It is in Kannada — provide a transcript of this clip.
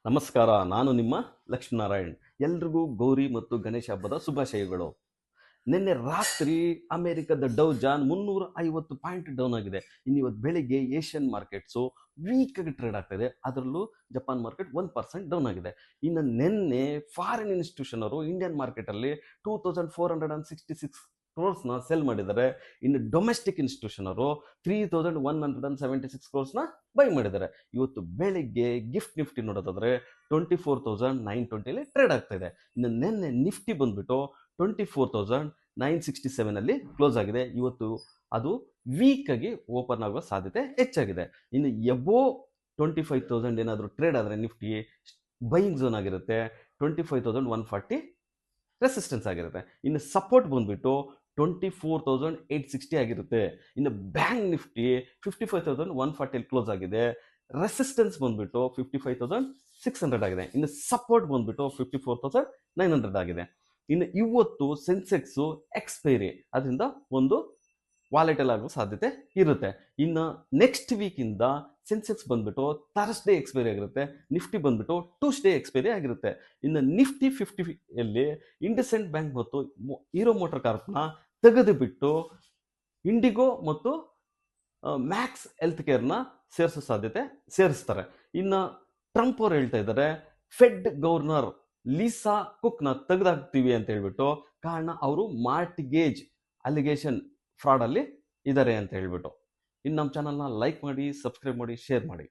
ನಮಸ್ಕಾರ. ನಾನು ನಿಮ್ಮ ಲಕ್ಷ್ಮೀನಾರಾಯಣ್. ಎಲ್ರಿಗೂ ಗೌರಿ ಮತ್ತು ಗಣೇಶ ಹಬ್ಬದ ಶುಭಾಶಯಗಳು. ನಿನ್ನೆ ರಾತ್ರಿ ಅಮೆರಿಕದ ಡೌ ಜಾನ್ 350 ಪಾಯಿಂಟ್ ಡೌನ್ ಆಗಿದೆ. ಇನ್ನು ಇವತ್ತು ಬೆಳಿಗ್ಗೆ ಏಷ್ಯನ್ ಮಾರ್ಕೆಟ್ಸು ವೀಕ್ ಆಗಿ ಟ್ರೇಡ್ ಆಗ್ತಾ ಇದೆ. ಅದರಲ್ಲೂ ಜಪಾನ್ ಮಾರ್ಕೆಟ್ 1% ಡೌನ್ ಆಗಿದೆ. ಇನ್ನು ನಿನ್ನೆ ಫಾರಿನ್ ಇನ್ಸ್ಟಿಟ್ಯೂಷನ್ ಅವರು ಇಂಡಿಯನ್ ಮಾರ್ಕೆಟಲ್ಲಿ 2466 ಕ್ರೋರ್ಸ್ನ ಸೆಲ್ ಮಾಡಿದ್ದಾರೆ. ಇನ್ನು ಡೊಮೆಸ್ಟಿಕ್ ಇನ್ಸ್ಟಿಟ್ಯೂಷನ್ ಅವರು 3176 ಕ್ರೋರ್ಸ್ನ ಬೈ ಮಾಡಿದ್ದಾರೆ. ಇವತ್ತು ಬೆಳಿಗ್ಗೆ ಗಿಫ್ಟ್ ನಿಫ್ಟಿ ನೋಡೋದಾದ್ರೆ 24,920 ಟ್ರೇಡ್ ಆಗ್ತಾ ಇದೆ. ಇನ್ನು ನಿನ್ನೆ ನಿಫ್ಟಿ ಬಂದ್ಬಿಟ್ಟು 24,967 ಅಲ್ಲಿ ಕ್ಲೋಸ್ ಆಗಿದೆ. ಇವತ್ತು ಅದು ವೀಕ್ ಆಗಿ ಓಪನ್ ಆಗುವ ಸಾಧ್ಯತೆ ಹೆಚ್ಚಾಗಿದೆ. ಇನ್ನು ಎಬೋ 25,000 ಏನಾದರೂ ಟ್ರೇಡ್ ಆದರೆ ನಿಫ್ಟಿ ಬೈಯಿಂಗ್ ಝೋನ್ ಆಗಿರುತ್ತೆ. 25,140 ರೆಸಿಸ್ಟೆನ್ಸ್ ಆಗಿರುತ್ತೆ. ಇನ್ನು ಸಪೋರ್ಟ್ ಬಂದ್ಬಿಟ್ಟು 24,860 ಆಗಿರುತ್ತೆ. ಇನ್ನು ಬ್ಯಾಂಕ್ ನಿಫ್ಟಿ 55,140 ಕ್ಲೋಸ್ ಆಗಿದೆ. ರೆಸಿಸ್ಟೆನ್ಸ್ ಬಂದ್ಬಿಟ್ಟು 55,600 ಆಗಿದೆ. ಇನ್ನು ಸಪೋರ್ಟ್ ಬಂದ್ಬಿಟ್ಟು 54,900 ಆಗಿದೆ. ಇನ್ನು ಇವತ್ತು ಸೆನ್ಸೆಕ್ಸು ಎಕ್ಸ್ಪೈರಿ, ಅದರಿಂದ ಒಂದು ವಾಲೆಟಲ್ ಆಗುವ ಸಾಧ್ಯತೆ ಇರುತ್ತೆ. ಇನ್ನು ನೆಕ್ಸ್ಟ್ ವೀಕಿಂದ ಸೆನ್ಸೆಕ್ಸ್ ಬಂದ್ಬಿಟ್ಟು ಥರ್ಸ್ಡೇ ಎಕ್ಸ್ಪೈರಿ ಆಗಿರುತ್ತೆ. ನಿಫ್ಟಿ ಬಂದ್ಬಿಟ್ಟು ಟ್ಯೂಸ್ಡೇ ಎಕ್ಸ್ಪೈರಿ ಆಗಿರುತ್ತೆ. ಇನ್ನು ನಿಫ್ಟಿ 50ಯಲ್ಲಿ ಇಂಡಸ್ಇಂಡ್ ಬ್ಯಾಂಕ್ ಮತ್ತು ಹೀರೋ ಮೋಟರ್ ಕಾರ್ಪ್ನ ತೆಗೆದುಬಿಟ್ಟು ಇಂಡಿಗೋ ಮತ್ತು ಮ್ಯಾಕ್ಸ್ ಹೆಲ್ತ್ ಕೇರ್ನ ಸೇರಿಸೋ ಸಾಧ್ಯತೆ ಸೇರಿಸ್ತಾರೆ. ಇನ್ನು ಟ್ರಂಪ್ ಅವ್ರು ಹೇಳ್ತಾ ಇದ್ದಾರೆ ಫೆಡ್ ಗವರ್ನರ್ ಲೀಸಾ ಕುಕ್ನ ತೆಗೆದಾಕ್ತೀವಿ ಅಂತ ಹೇಳ್ಬಿಟ್ಟು. ಕಾರಣ ಅವರು ಮಾರ್ಟಿಗೇಜ್ ಅಲಿಗೇಷನ್ ಫ್ರಾಡ್ ಅಲ್ಲಿ ಇದ್ದಾರೆ ಅಂತ ಹೇಳ್ಬಿಟ್ಟು. ಇನ್ನು ನಮ್ಮ ಚಾನಲ್ನ ಲೈಕ್ ಮಾಡಿ, ಸಬ್ಸ್ಕ್ರೈಬ್ ಮಾಡಿ, ಶೇರ್ ಮಾಡಿ.